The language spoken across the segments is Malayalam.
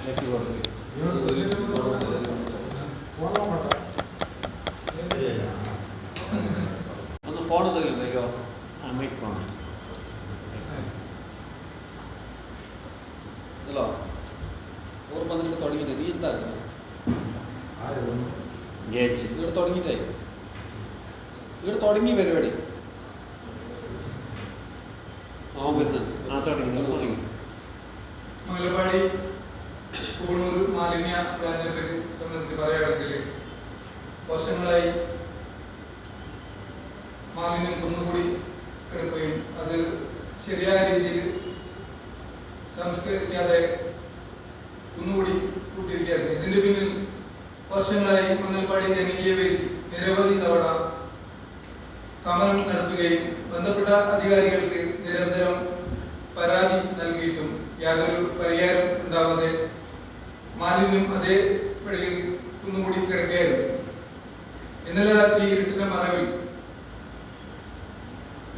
ഒന്ന് ഫോൺ സെക്കൻഡോ മൈക്ക് ഫോൺ ഹലോ ഓർമ്മ നിനക്ക് തുടങ്ങിയിട്ട് നീ എന്താ ഇവിടെ തുടങ്ങിയിട്ടായി ഇവിടെ തുടങ്ങി പരിപാടി തുടങ്ങി മലബാടി കൂണൂർ മാലിന്യ പ്ലാന്റിനെ സംബന്ധിച്ച് പറയുകയാണെങ്കിൽ വർഷങ്ങളായി മാലിന്യം കുന്നുകൂടി കിടക്കുകയും അത് ശരിയായ രീതിയിൽ സംസ്കരിക്കാതെ കുന്നുകൂടി കൂട്ടിയിരിക്കുകയായിരുന്നു. ഇതിന്റെ പിന്നിൽ വർഷങ്ങളായി മംഗൽപാടി ജനകീയ വേദി നിരവധി തവണ സമരം നടത്തുകയും ബന്ധപ്പെട്ട അധികാരികൾക്ക് നിരന്തരം പരാതി നൽകിയിട്ടും യാതൊരു പരിഹാരം ഉണ്ടാവാതെ മാലിന്യം അതേ വഴിയിൽ കുന്നുകൂടി കിടക്കുകയായിരുന്നു. ഇന്നലെ രാത്രി ഇരുട്ടിന്റെ മറവിൽ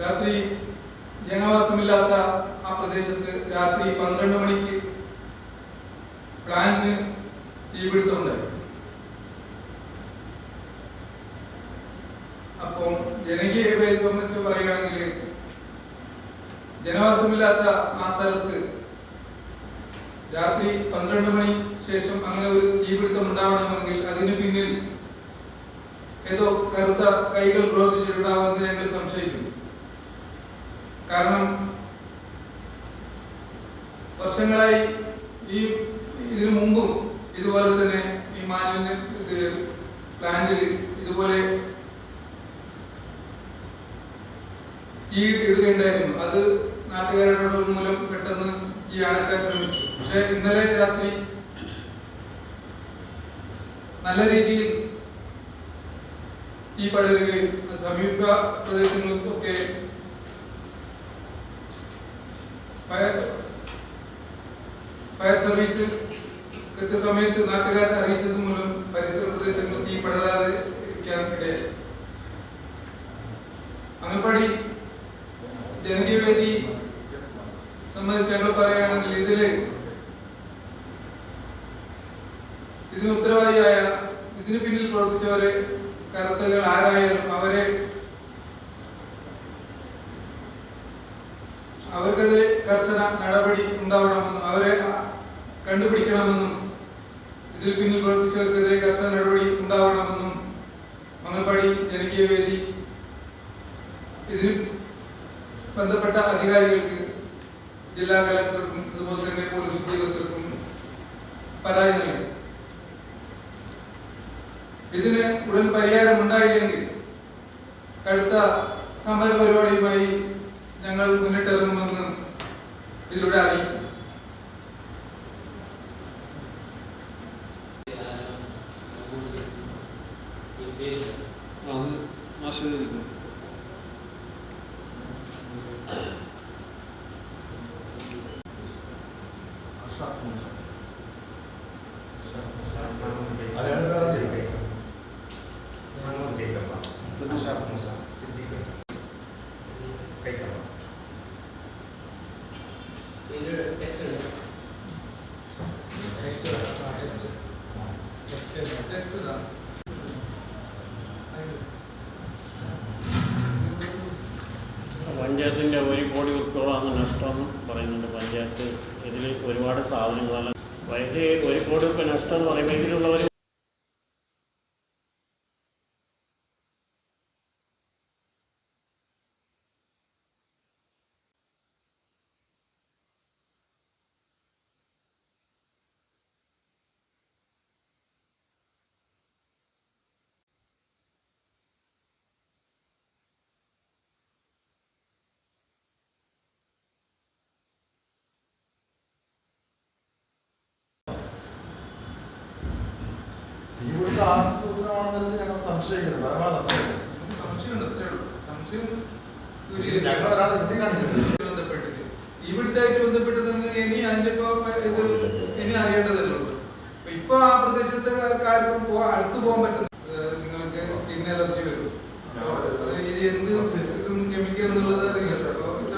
രാത്രി ജനവാസമില്ലാത്ത ആ പ്രദേശത്ത് രാത്രി 12 മണിക്ക് പ്ലാന്റിന് തീപിടുത്തമുണ്ടായി. അപ്പം ജനകീയ സംബന്ധിച്ച് പറയുകയാണെങ്കിൽ ജനവാസമില്ലാത്ത ആ സ്ഥലത്ത് രാത്രി 12 മണി ശേഷം അങ്ങനെ ഒരു തീപിടുത്തം ഉണ്ടാവണമെങ്കിൽ അതിന് പിന്നിൽ ഏതോ കറുത്ത കൈകൾ പ്രവർത്തിച്ചിട്ടുണ്ടാവുമെന്ന് ഞങ്ങൾ സംശയിക്കുന്നു. കാരണം വർഷങ്ങളായി ഇതിനു മുമ്പും ഇതുപോലെ തന്നെ ഈ മാലിന്യ പ്ലാന്റിൽ ഇതുപോലെ തീ ഇടുകയുണ്ടായിരുന്നു. അത് നാട്ടുകാരുടെ മൂലം പെട്ടെന്ന് തീ അണക്കാൻ ശ്രമിച്ചു. പക്ഷെ ഇന്നലെ രാത്രി നല്ല രീതിയിൽ തീ പടരുകയും സമീപ പ്രദേശങ്ങൾക്കൊക്കെ ഫയർ സർവീസ് കൃത്യസമയത്ത് നാട്ടുകാരെ അറിയിച്ചത് മൂലം പരിസര പ്രദേശങ്ങൾ തീ പടരാതെ ഇരിക്കാൻ ഇടയായി. മംഗൽപാടി ജനകീയ വേദി സംബന്ധിച്ച് ഞങ്ങൾ പറയുകയാണെങ്കിൽ ഇതിന് ഉത്തരവാദിയായ ഇതിന് പിന്നിൽ പ്രവർത്തിച്ചവരെ കറുത്തകൾ ആരായാലും അവർക്കെതിരെ കർശന നടപടി ഉണ്ടാവണമെന്നും അവരെ കണ്ടുപിടിക്കണമെന്നും ഇതിൽ പിന്നിൽ പ്രവർത്തിച്ചവർക്കെതിരെ കർശന നടപടി ഉണ്ടാവണമെന്നും മംഗൽപാടി ജനകീയ വേദി ഇതിന് ബന്ധപ്പെട്ട അധികാരികൾക്ക് ജില്ലാ കലക്ടർക്കും അതുപോലെ തന്നെ പോലീസ് ഉദ്യോഗസ്ഥർക്കും പരാതി നൽകി. ഇതിന് ഉടൻ പരിഹാരം ഉണ്ടായില്ലെങ്കിൽ കടുത്ത സമര പരിപാടിയുമായി ഞങ്ങൾ മുന്നിട്ടിറങ്ങുമെന്ന് ഇതിലൂടെ അറിയിക്കും. പഞ്ചായത്തിൻ്റെ 1 കോടിയോളം നഷ്ടമെന്ന് പറയുന്നുണ്ട്. പഞ്ചായത്ത് ഇതിൽ ഒരുപാട് സാധനങ്ങളെല്ലാം ഇത് 1 കോടി രൂപ നഷ്ടം എന്ന് പറയുമ്പോൾ ഇതിലുള്ളവർ തീപിടുത്ത ആസൂത്രണമാണെന്നല്ലേ ഞങ്ങൾ സംശയിക്കുന്നത്. ഇവിടുത്തായിട്ട് ബന്ധപ്പെട്ട് തന്നെ ഇനി അതിന്റെ ഇനി അറിയേണ്ടതല്ലോ. ഇപ്പൊ ആ പ്രദേശത്തെ ആർക്കും അടുത്ത് പോകാൻ പറ്റും. നിങ്ങൾക്ക് സ്കിൻ അലർജി വരും. ഇത് എന്ത് കെമിക്കൽ എന്നുള്ളത് അറിയില്ലല്ലോ. ഇത്ര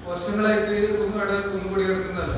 വർഷങ്ങളായിട്ട് അവിടെ കുന്നുകൂടി കിടക്കുന്നതല്ല.